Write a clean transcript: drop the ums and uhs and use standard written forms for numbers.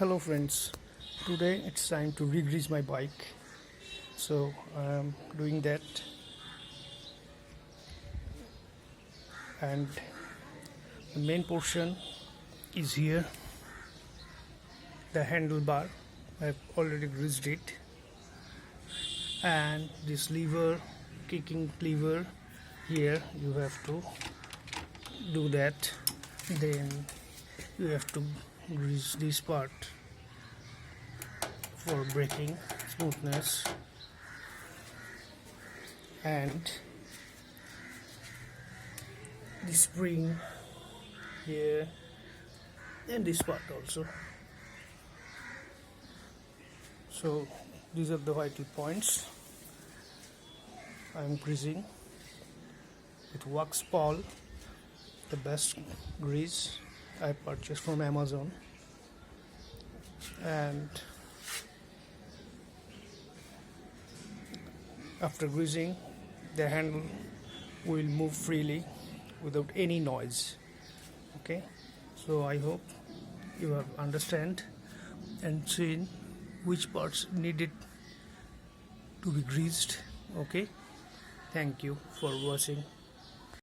Hello friends, today it's time to re-grease my bike, so I'm doing that. And the main portion is here, the handlebar. I've already greased it, and this lever, kicking lever, here you have to do that. Then you have to grease this part for braking smoothness, and the spring here, and this part also. So these are the vital points. I'm greasing with Wax Paul, the best grease I purchased from Amazon. And after greasing, the handle will move freely without any noise. Okay, so I hope you have understand and seen which parts needed to be greased. Okay, thank you for watching.